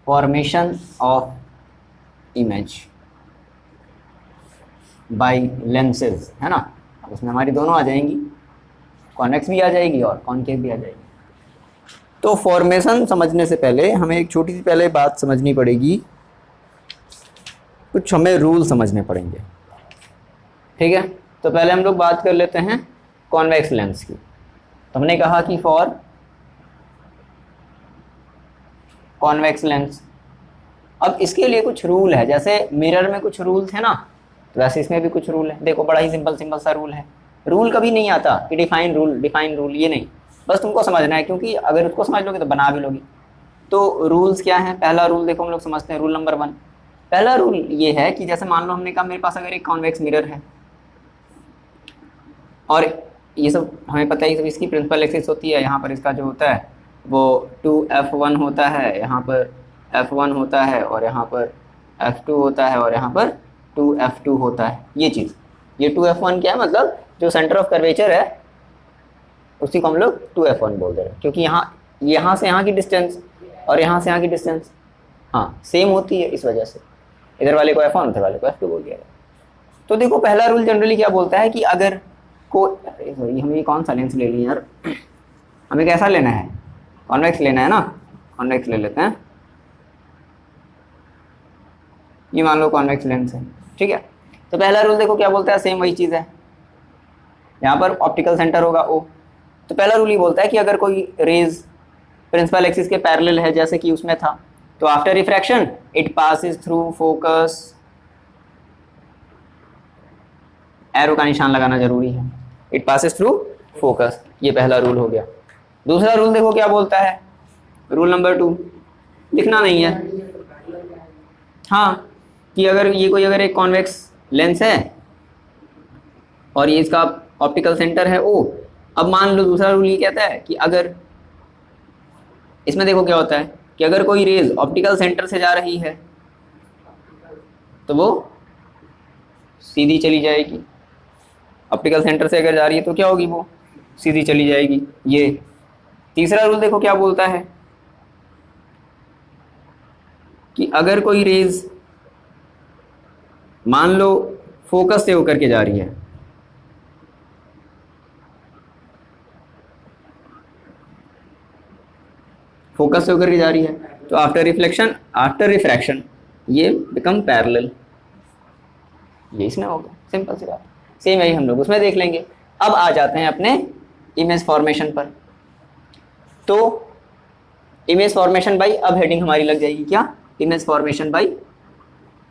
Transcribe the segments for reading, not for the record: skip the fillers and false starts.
Formation of image by lenses, है ना। अब उसमें हमारी दोनों आ जाएंगी, कॉन्वेक्स भी आ जाएगी और कॉनकेव भी आ जाएगी। तो फॉर्मेशन समझने से पहले हमें एक छोटी सी पहले बात समझनी पड़ेगी, कुछ हमें रूल समझने पड़ेंगे, ठीक है। तो पहले हम लोग बात कर लेते हैं कॉन्वेक्स लेंस की। तो हमने कहा कि फॉर कॉन्वेक्स लेंस, अब इसके लिए कुछ रूल है, जैसे मिरर में कुछ रूल थे ना, तो वैसे इसमें भी कुछ रूल है। देखो बड़ा ही सिंपल सा रूल है। रूल कभी नहीं आता कि डिफाइन रूल, ये नहीं, बस तुमको समझना है, क्योंकि अगर उसको समझ लोगे तो बना भी लोगे। तो रूल्स क्या है? पहला रूल देखो हम लोग समझते हैं, रूल नंबर 1। पहला रूल ये है कि जैसे मान लो हमने कहा मेरे पास अगर एक कॉन्वेक्स मिरर है, और ये सब हमें पता है, सब इसकी प्रिंसिपल एक्सिस होती है। यहाँ पर इसका जो होता है वो 2f1 होता है, यहाँ पर f1 होता है, और यहाँ पर f2 होता है, और यहाँ पर 2f2 होता है। ये चीज़, ये 2f1 क्या है? मतलब जो सेंटर ऑफ कर्वेचर है उसी को हम लोग 2f1 बोल दे रहे हैं, क्योंकि यहाँ से यहाँ की डिस्टेंस और यहाँ से यहाँ की डिस्टेंस हाँ सेम होती है, इस वजह से इधर वाले को f1 उधर वाले को f2 बोल दिया गया। तो देखो पहला रूल जनरली क्या बोलता है कि अगर सॉरी हम ये कौन सा लेंस ले लिए यार, हमें कैसा लेना है? कॉन्वेक्स लेना है ना, कॉन्वेक्स ले लेते हैं। ये मान लो कॉन्वेक्स लेंस है, ठीक है। तो पहला रूल देखो क्या बोलता है, सेम वही चीज़ है। यहाँ पर ऑप्टिकल सेंटर होगा O। तो पहला रूल ये बोलता है कि अगर कोई रेज प्रिंसिपल एक्सिस के पैरेलल है, जैसे कि उसमें था, तो after refraction it passes through focus. Arrow का निशान लगाना जरूरी है, इट पासिस थ्रू फोकस। ये पहला रूल हो गया। दूसरा रूल देखो क्या बोलता है, रूल नंबर 2, लिखना नहीं है, हाँ, कि अगर ये कोई अगर एक कॉन्वेक्स लेंस है और ये इसका ऑप्टिकल सेंटर है O। अब मान लो दूसरा रूल ये कहता है कि अगर इसमें देखो क्या होता है कि अगर कोई रेज ऑप्टिकल सेंटर से जा रही है तो वो सीधी चली जाएगी। ऑप्टिकल सेंटर से अगर जा रही है तो क्या होगी? वो सीधी चली जाएगी। ये तीसरा रूल देखो क्या बोलता है कि अगर कोई रेज मान लो फोकस से होकर के जा रही है, फोकस से होकर के जा रही है, तो आफ्टर रिफ्रैक्शन ये बिकम पैरेलल। ये इसमें हो गया, सिंपल सी बात। सेम यही हम लोग उसमें देख लेंगे। अब आ जाते हैं अपने इमेज फॉर्मेशन पर। तो इमेज फॉर्मेशन बाई, अब हेडिंग हमारी लग जाएगी क्या? Image formation by.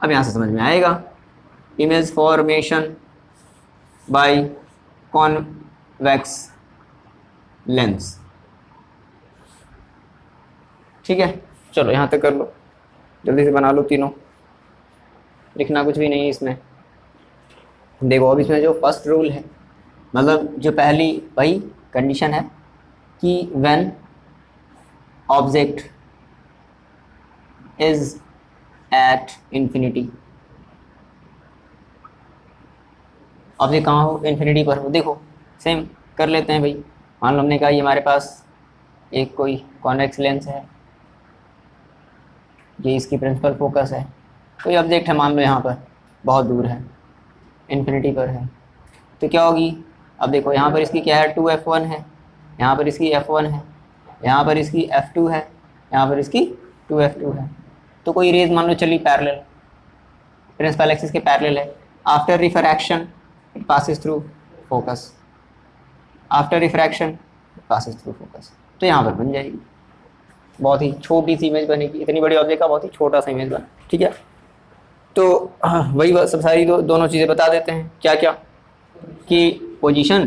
अब यहाँ से समझ में आएगा, image formation by convex lens, ठीक है। चलो यहाँ तक कर लो, जल्दी से बना लो तीनों, लिखना कुछ भी नहीं है इसमें। देखो अब इसमें जो फर्स्ट रूल है, मतलब जो पहली वही कंडीशन है कि when object is at infinity, object कहाँ हो? इंफिनिटी पर हो। देखो सेम कर लेते हैं भाई। मान लो हमने कहा ये हमारे पास एक कोई कॉन्वेक्स लेंस है, ये इसकी प्रिंसिपल फोकस है, कोई ऑब्जेक्ट है मान लो यहाँ पर बहुत दूर है, इन्फिनिटी पर है, तो क्या होगी? अब देखो यहाँ पर इसकी क्या है? 2f1 है, यहाँ पर इसकी f1 है, यहाँ पर इसकी f2 है, यहाँ पर इसकी 2f2 है। तो कोई रेज मान लो चली पैरेलल, प्रिंसिपल एक्सिस के पैरेलल है। After refraction it passes through focus, after refraction it passes through focus. तो यहाँ पर बन जाएगी, बहुत ही छोटी सी इमेज बनेगी। इतनी बड़ी ऑब्जेक्ट का बहुत ही छोटा सा इमेज बना, ठीक है। तो वही सब सारी दोनों चीज़ें बता देते हैं। क्या क्या? कि पोजीशन,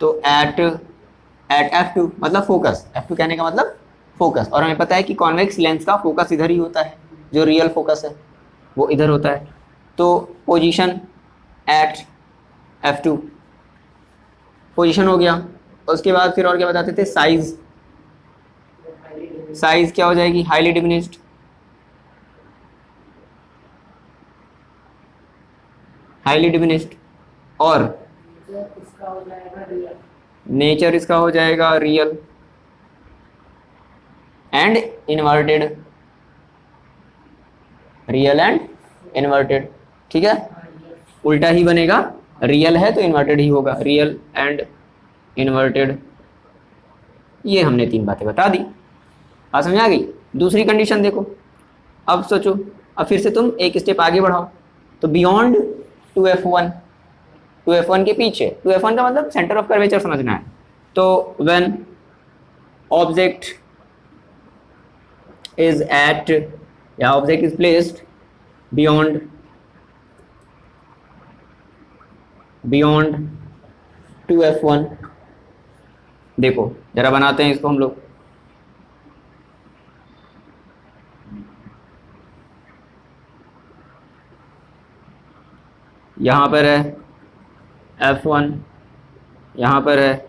तो एट f2 मतलब फोकस, f2 कहने का मतलब फोकस। और हमें पता है कि कॉन्वेक्स लेंस का फोकस इधर ही होता है, जो रियल फोकस है वो इधर होता है। तो पोजीशन एट f2 पोजीशन हो गया। उसके बाद फिर और क्या बताते थे? साइज, साइज क्या हो जाएगी? Highly diminished. Highly diminished. और नेचर इसका हो जाएगा real. And inverted, real and inverted, ठीक है, उल्टा ही बनेगा, रियल है तो इन्वर्टेड ही होगा, रियल एंड इन्वर्टेड। ये हमने 3 बातें बता दी, बात समझ आ गई। दूसरी कंडीशन देखो, अब सोचो, अब फिर से तुम एक स्टेप आगे बढ़ाओ, तो बियॉन्ड 2f1, 2f1 के पीछे, 2f1 का मतलब सेंटर ऑफ कर्वेचर समझना है। तो व्हेन ऑब्जेक्ट इज एट, या object is placed beyond 2f1, देखो जरा बनाते हैं इसको हम लोग। यहाँ पर है f1, यहाँ पर है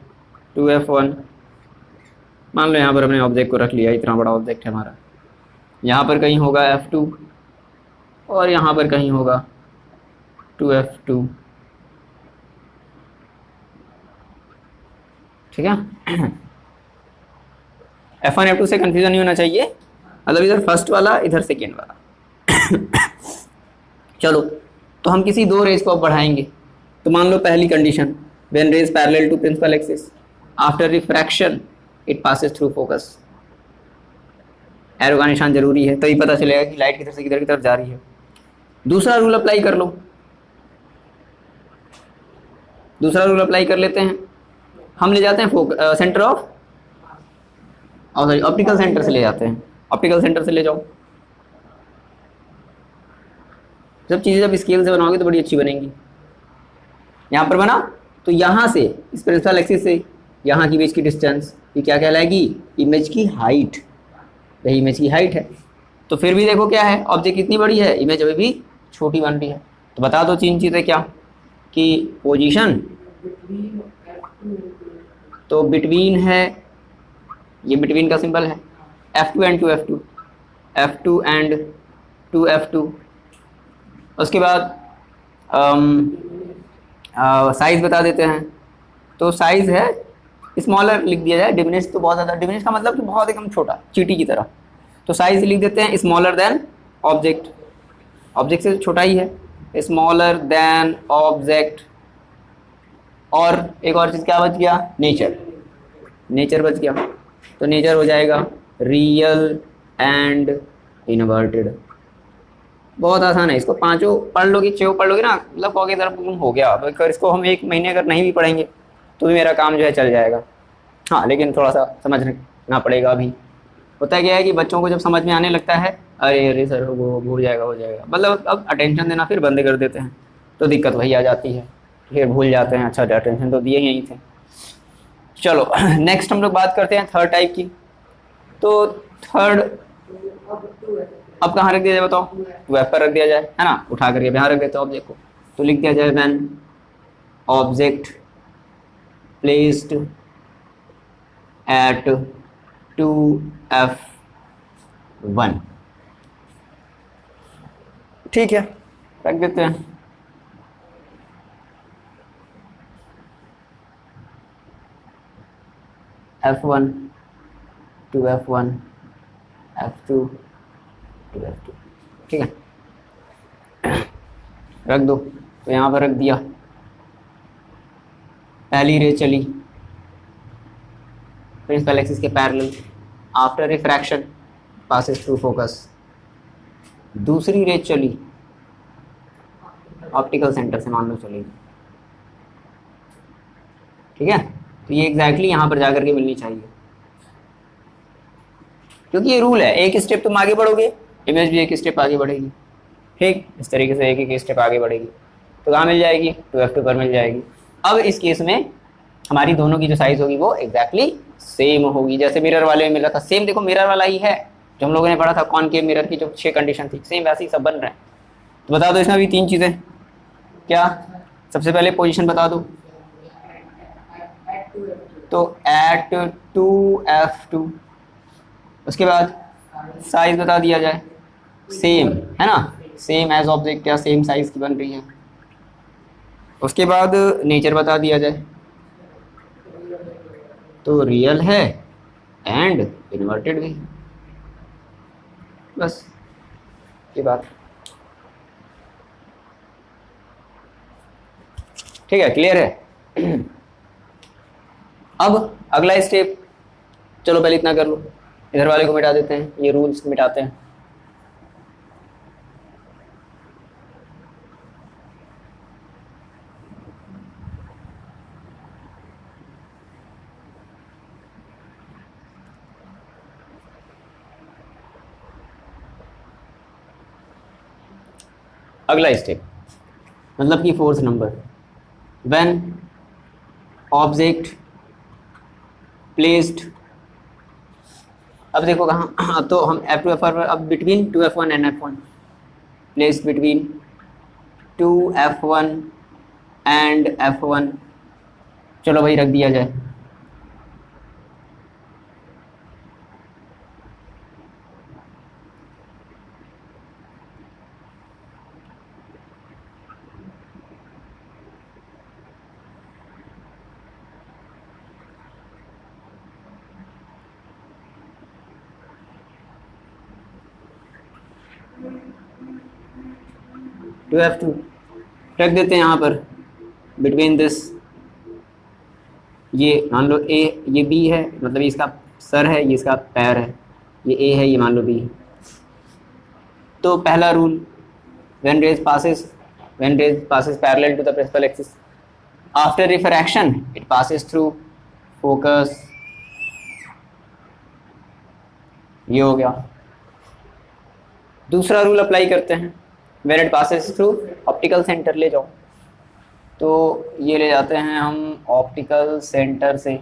2f1, मान लो यहाँ पर हमने ऑब्जेक्ट को रख लिया, इतना बड़ा ऑब्जेक्ट है हमारा। यहाँ पर कहीं होगा f2 और यहाँ पर कहीं होगा 2f2, ठीक है। f1 f2 से कंफ्यूजन नहीं होना चाहिए, मतलब इधर फर्स्ट वाला इधर सेकेंड वाला। चलो, तो हम किसी 2 रेज को अब बढ़ाएंगे। तो मान लो पहली condition, when rays parallel to principal axis after refraction it passes through focus. Arrow का निशान जरूरी है, तभी पता चलेगा कि लाइट किधर से किधर की तरफ जा रही है। दूसरा रूल अप्लाई कर लो, दूसरा रूल अप्लाई कर लेते हैं। हम ले जाते हैं centre of, sorry optical centre से ले जाते हैं, ऑप्टिकल सेंटर से ले जाओ। सब चीज़ें जब स्केल से बनाओगे तो बड़ी अच्छी बनेंगी। यहाँ पर बना, तो यहाँ से इस प्रिंसिपल एक्सिस से यहाँ की बीच की डिस्टेंस ये क्या कहलाएगी, इमेज की हाइट, यही इमेज की हाइट है। तो फिर भी देखो क्या है, ऑब्जेक्ट कितनी बड़ी है, इमेज अभी भी छोटी बन रही है। तो बता दो 3 चीज़ें क्या, कि पोजीशन, तो बिटवीन है, ये बिटवीन का सिंबल है, f2 and 2f2, f2 and 2f2। उसके बाद साइज़ बता देते हैं, तो साइज़ है स्मॉलर लिख दिया जाए, डिमिनिश तो बहुत ज़्यादा, डिमिनिश का मतलब कि बहुत एकदम छोटा, चींटी की तरह। तो साइज़ लिख देते हैं स्मॉलर देन ऑब्जेक्ट, ऑब्जेक्ट से छोटा ही है, स्मॉलर देन ऑब्जेक्ट। और एक और चीज़ क्या बच गया, नेचर, नेचर बच गया। तो नेचर हो जाएगा रियल एंड इन्वर्टेड। बहुत आसान है, इसको 5 पढ़ लोगे, 6 पढ़ लोगे ना, मतलब कहोगे तरफ हो गया। अगर इसको हम 1 महीने अगर नहीं भी पढ़ेंगे तो भी मेरा काम जो है चल जाएगा। हाँ, लेकिन थोड़ा सा समझना पड़ेगा। अभी होता क्या है कि बच्चों को जब समझ में आने लगता है, अरे सर वो भूल जाएगा, हो जाएगा, मतलब अब अटेंशन देना फिर बंद कर देते हैं, तो दिक्कत वही आ जाती है, फिर भूल जाते हैं। अच्छा, अटेंशन तो दिए ही नहीं थे। चलो नेक्स्ट हम लोग बात करते हैं थर्ड टाइप की। तो थर्ड अब कहाँ रख दिया जाए बताओ, वेब पर रख दिया जाए, है ना, उठा करके यहाँ रख देते हैं ऑब्जेक्ट को। तो लिख दिया जाए when object placed at 2f1, ठीक है, रख देते हैं। f1 2f1 f2 2f2, ठीक है, रख दो। तो यहाँ पर रख दिया, पहली रे चली प्रिंसिपल एक्सिस के parallel, after refraction passes through focus. दूसरी रे चली ऑप्टिकल सेंटर से, मान लो चलेगी, ठीक है। तो ये एग्जैक्टली यहाँ पर जाकर के मिलनी चाहिए, क्योंकि ये रूल है, एक स्टेप तुम आगे बढ़ोगे, इमेज भी एक स्टेप आगे बढ़ेगी, ठीक, इस तरीके से एक स्टेप आगे बढ़ेगी। तो कहाँ मिल जाएगी, 2f2 पर मिल जाएगी। अब इस केस में हमारी दोनों की जो साइज होगी वो एग्जैक्टली सेम होगी, जैसे मिरर वाले में मिला था। सेम देखो, मिरर वाला ही है जो हम लोगों ने पढ़ा था, कॉनकेव मिरर की जो 6 कंडीशन थी, सेम वैसे ही सब बन रहे हैं। तो बता दो इसमें भी 3 चीज़ें, क्या, सबसे पहले पोजीशन बता दो, तो एट 2f2। उसके बाद साइज बता दिया जाए, सेम है ना, सेम एज ऑब्जेक्ट या सेम साइज की बन रही है। उसके बाद नेचर बता दिया जाए, तो रियल है एंड इन्वर्टेड भी है। बस ये बात। ठीक है, क्लियर है। अब अगला स्टेप, चलो पहले इतना कर लो, इधर वाले को मिटा देते हैं, ये रूल्स मिटाते हैं। अगला स्टेप मतलब कि fourth number, when object placed, अब देखो कहाँ, तो हम F2 F1 अब between 2F1 and F1, placed between 2F1 and F1, चलो भाई रख दिया जाए। टू F2 रख देते हैं यहाँ पर बिटवीन दिस, ये मान लो A, ये B है, मतलब इसका सर है, ये इसका पैर है, ये A है, ये मान लो B। तो पहला rule, when rays passes parallel to the principal axis, after refraction it passes through focus, ये हो गया। दूसरा रूल अप्लाई करते हैं, when it passes through optical centre, ले जाओ, तो ये ले जाते हैं हम ऑप्टिकल सेंटर से,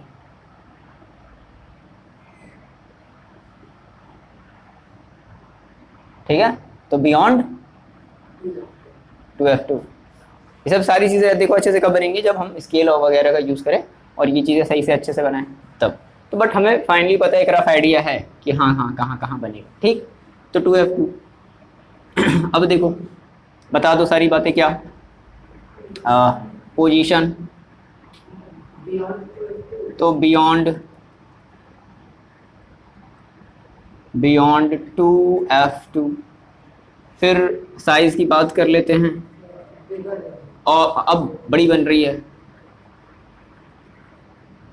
ठीक है, तो बियॉन्ड 2F2। ये सब सारी चीज़ें देखो अच्छे से कब बनेंगी, जब हम स्केल वगैरह का यूज़ करें और ये चीज़ें सही से अच्छे से बनाएं तब। तो बट हमें फाइनली पता है, एक रफ आइडिया है कि हाँ हाँ कहाँ कहाँ बनेगा, ठीक। तो 2F2 अब देखो बता दो सारी बातें, क्या पोजीशन, तो बियॉन्ड 2F2, फिर साइज की बात कर लेते हैं, और अब बड़ी बन रही है,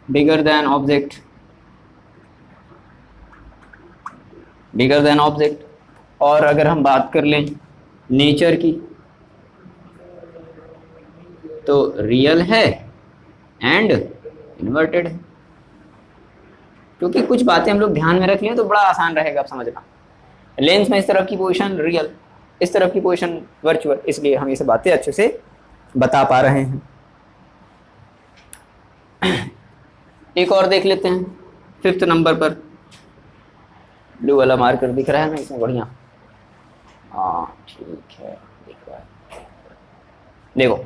बिगर देन ऑब्जेक्ट, और अगर हम बात कर लें नेचर की, तो रियल है एंड इन्वर्टेड है, क्योंकि कुछ बातें हम लोग ध्यान में रख लें तो बड़ा आसान रहेगा अब समझना। लेंस में इस तरफ की पोजीशन रियल, इस तरफ की पोजीशन वर्चुअल, इसलिए हम ये सब बातें अच्छे से बता पा रहे हैं। एक और देख लेते हैं 5th नंबर पर, ब्लू वाला मार्कर दिख रहा है ना इसमें, बढ़िया, हाँ ठीक है, देखो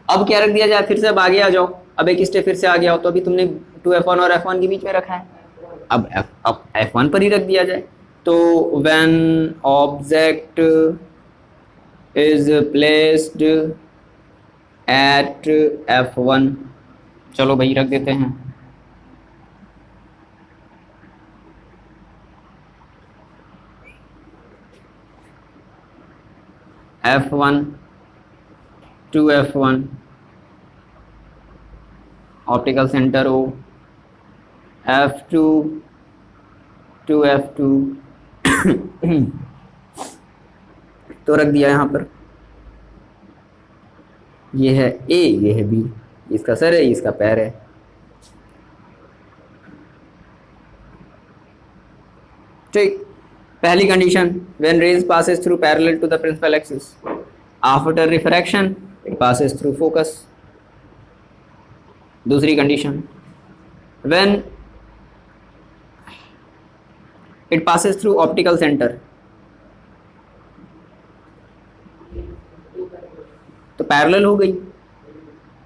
अब क्या रख दिया जाए, फिर से अब आगे आ जाओ, अब एक स्टेप फिर से आ गया हो, तो अभी तुमने 2F1 और F1 के बीच में रखा है, अब F1 पर ही रख दिया जाए, तो when object is placed at F1, चलो भाई रख देते हैं, F1 2F1 optical centre O, F2 2F2 तो रख दिया यहाँ पर, ये है A, ये है B, इसका सर है, इसका पैर है, ठीक। पहली condition, when rays passes through parallel to the principal axis, after refraction it passes through focus। दूसरी condition, when it passes through optical center, तो पैरेलल हो गई,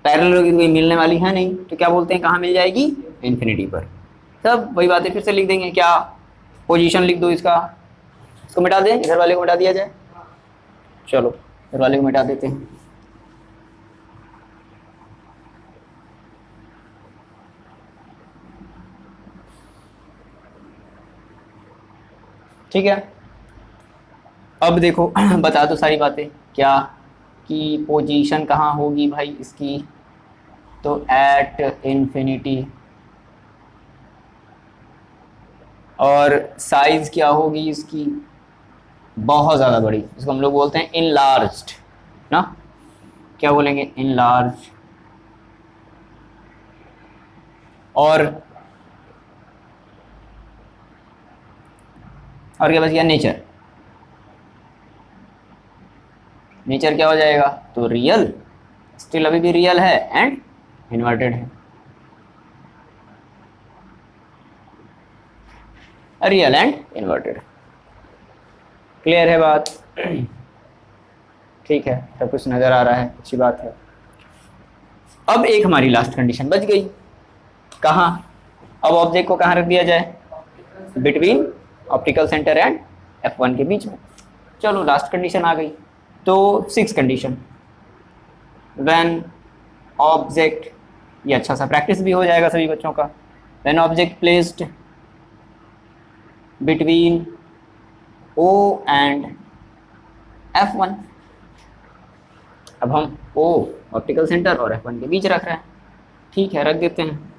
पैरेलल होगी तो कोई मिलने वाली है नहीं, तो क्या बोलते हैं, कहाँ मिल जाएगी, इन्फिनिटी पर। सब वही बातें फिर से लिख देंगे, क्या पोजीशन लिख दो, इसको मिटा दें, इधर वाले को मिटा दिया जाए, चलो इधर वाले को मिटा देते हैं, ठीक है। अब देखो बता दो सारी बातें क्या कि पोजीशन कहाँ होगी भाई इसकी, तो एट इन्फिनिटी, और साइज क्या होगी इसकी, बहुत ज़्यादा बड़ी, इसको हम लोग बोलते हैं इनलार्ज्ड ना, क्या बोलेंगे, इनलार्ज। और क्या बच गया, नेचर। नेचर क्या हो जाएगा, तो रियल, स्टिल अभी भी रियल है एंड इन्वर्टेड है, रियल एंड इन्वर्टेड। क्लियर है बात? ठीक है, सब कुछ नज़र आ रहा है, अच्छी बात है। अब एक हमारी लास्ट कंडीशन बच गई, कहाँ, अब ऑब्जेक्ट को कहाँ रख दिया जाए, between optical centre and F1 के बीच में। चलो लास्ट कंडीशन आ गई, तो 6 कंडीशन, व्हेन ऑब्जेक्ट, ये अच्छा सा प्रैक्टिस भी हो जाएगा सभी बच्चों का, when object placed between O and F1, अब हम O ऑप्टिकल सेंटर और F1 के बीच रख रहे हैं, ठीक है, रख देते हैं।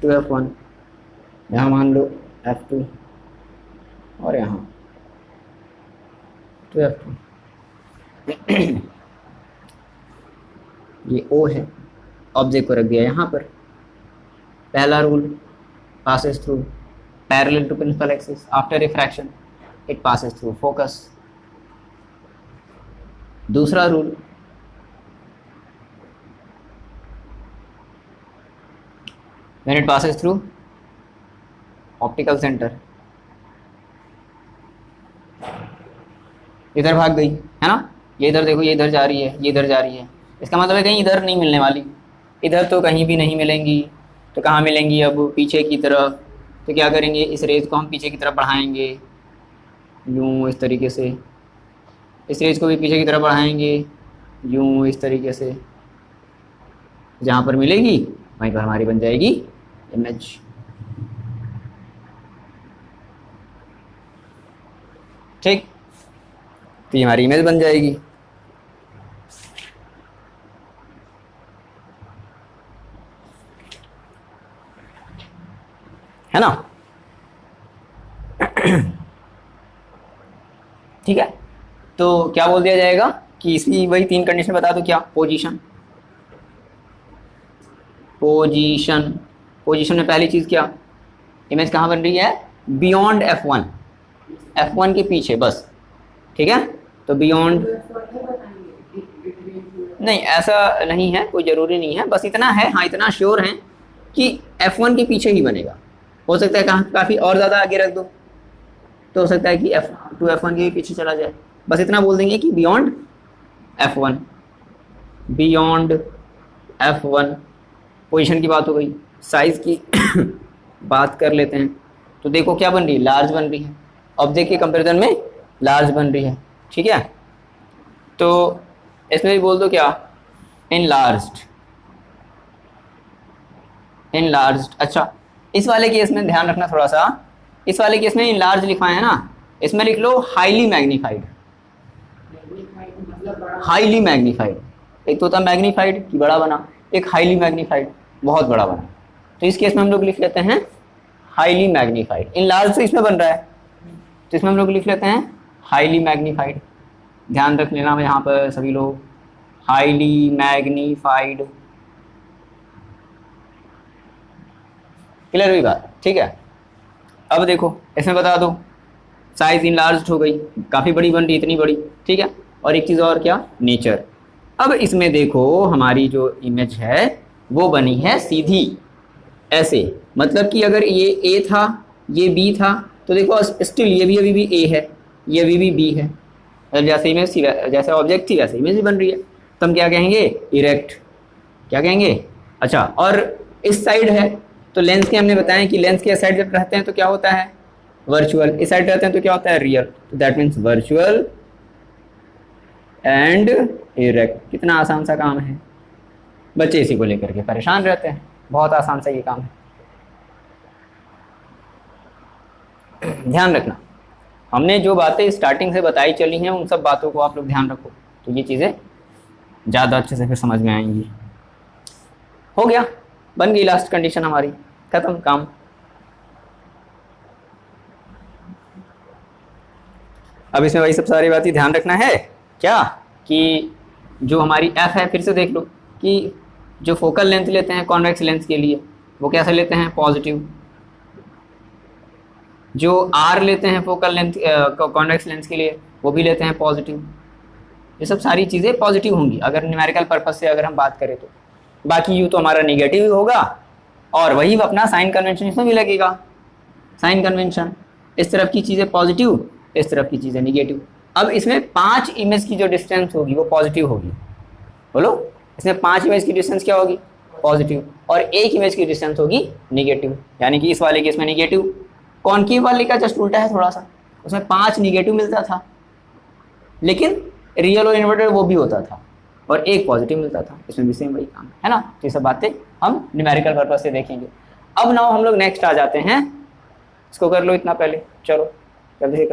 टू F1, यहाँ मान लो F2, और यहाँ टू F2। ये O है, ऑब्जेक्ट को रख दिया यहाँ पर। पहला rule, passes through parallel to principal axis, after refraction it passes through focus। दूसरा rule, when it passes through optical center, इधर भाग गई है ना, ये इधर देखो, ये इधर जा रही है, ये इधर जा रही है, इसका मतलब है कहीं इधर नहीं मिलने वाली, इधर तो कहीं भी नहीं मिलेंगी, तो कहाँ मिलेंगी, अब पीछे की तरफ। तो क्या करेंगे, इस रेज को हम पीछे की तरफ बढ़ाएंगे, यूँ इस तरीके से, इस रेज को भी पीछे की तरफ बढ़ाएंगे, यूँ इस तरीके से, जहाँ पर मिलेगी वहीं पर हमारी बन जाएगी इमेज। ठीक, तो ये हमारी इमेज बन जाएगी। है ना, ठीक है। तो क्या बोल दिया जाएगा कि इसकी वही 3 कंडीशन बता दो, क्या, पोजीशन, पोजीशन, पोजीशन में पहली चीज़ क्या, इमेज कहाँ बन रही है, बियॉन्ड F1, F1 के पीछे बस, ठीक है। तो बियॉन्ड नहीं, ऐसा नहीं है, कोई ज़रूरी नहीं है, बस इतना है, हाँ इतना श्योर है कि F1 के पीछे ही बनेगा। हो सकता है कहाँ काफ़ी और ज़्यादा आगे रख दो, तो हो सकता है कि F2 F1 के पीछे चला जाए, बस इतना बोल देंगे कि beyond F1, beyond F1। Position की बात हो गई, साइज़ की बात कर लेते हैं। तो देखो क्या बन रही है, लार्ज बन रही है, ऑब्जेक्ट के कंपैरिजन में लार्ज बन रही है, ठीक है। तो इसमें भी बोल दो क्या, इनलार्ज्ड, इनलार्ज्ड। अच्छा, इस वाले केस में ध्यान रखना थोड़ा सा, इस वाले केस में इनलार्ज लिखा है ना, इसमें लिख लो हाईली मैग्नीफाइड, हाईली मैग्नीफाइड। एक तो होता मैग्नीफाइड कि बड़ा बना, एक हाईली मैग्नीफाइड बहुत बड़ा बना। तो इस केस में हम लोग लिख लेते हैं हाईली मैग्नीफाइड। इनलार्ज तो इसमें बन रहा है, तो इसमें हम लोग लिख लेते हैं हाईली मैग्नीफाइड। ध्यान रख लेना यहाँ पर सभी लोग, हाईली मैग्नीफाइड। क्लियर हुई बात, ठीक है। अब देखो इसमें बता दो, साइज इनलार्ज हो गई, काफ़ी बड़ी बन रही, इतनी बड़ी, ठीक है। और एक चीज़ और क्या, नेचर। अब इसमें देखो हमारी जो इमेज है वो बनी है सीधी ऐसे, मतलब कि अगर ये ए था, ये बी था, तो देखो स्टिल ये भी अभी भी ए है, ये अभी भी बी है, मतलब जैसे इमेज थी, जैसे ऑब्जेक्ट थी वैसे इमेज भी बन रही है। तो हम क्या कहेंगे, इरेक्ट, क्या कहेंगे। अच्छा, और इस साइड है तो लेंस के हमने बताया कि लेंस के साइड जब रहते हैं तो क्या होता है, वर्चुअल, इस साइड रहते हैं तो क्या होता है, रियल। तो that means virtual and erect. कितना आसान सा काम है, बच्चे इसी को लेकर के परेशान रहते हैं। बहुत आसान सा ये काम है। ध्यान रखना, हमने जो बातें स्टार्टिंग से बताई चली हैं उन सब बातों को आप लोग ध्यान रखो, तो ये चीज़ें ज़्यादा अच्छे से फिर समझ में आएंगी। हो गया, बन गई लास्ट कंडीशन हमारी, खत्म काम। अब इसमें वही सब सारी बातें ध्यान रखना है क्या, कि जो हमारी एफ है, फिर से देख लो कि जो फोकल लेंथ लेते हैं कॉन्वेक्स लेंस के लिए वो कैसे लेते हैं, पॉजिटिव। जो आर लेते हैं फोकल लेंथ कॉन्वेक्स लेंस के लिए वो भी लेते हैं पॉजिटिव। ये सब सारी चीज़ें पॉजिटिव होंगी अगर न्यूमेरिकल पर्पस से अगर हम बात करें तो। बाकी यू तो हमारा निगेटिव ही होगा, और वही अपना साइन कन्वेंशन इसमें भी लगेगा। साइन कन्वेंशन, इस तरफ की चीज़ें पॉजिटिव, इस तरफ की चीज़ें निगेटिव। अब इसमें 5 इमेज की जो डिस्टेंस होगी वो पॉजिटिव होगी। बोलो, इसमें 5 इमेज की डिस्टेंस क्या होगी, पॉजिटिव, और 1 इमेज की डिस्टेंस होगी निगेटिव। यानी कि इस वाले केस में निगेटिव, कॉनकेव वाले का जस्ट उल्टा है थोड़ा सा, उसमें 5 निगेटिव मिलता था, लेकिन रियल और इन्वर्टेड वो भी होता था, और 1 पॉजिटिव मिलता था। इसमें भी सेम वही काम है ना। तो ये सब बातें हम न्यूमेरिकल पर्पस से देखेंगे। अब नाउ हम लोग नेक्स्ट आ जाते हैं, इसको कर लो इतना पहले, चलो जल्दी से।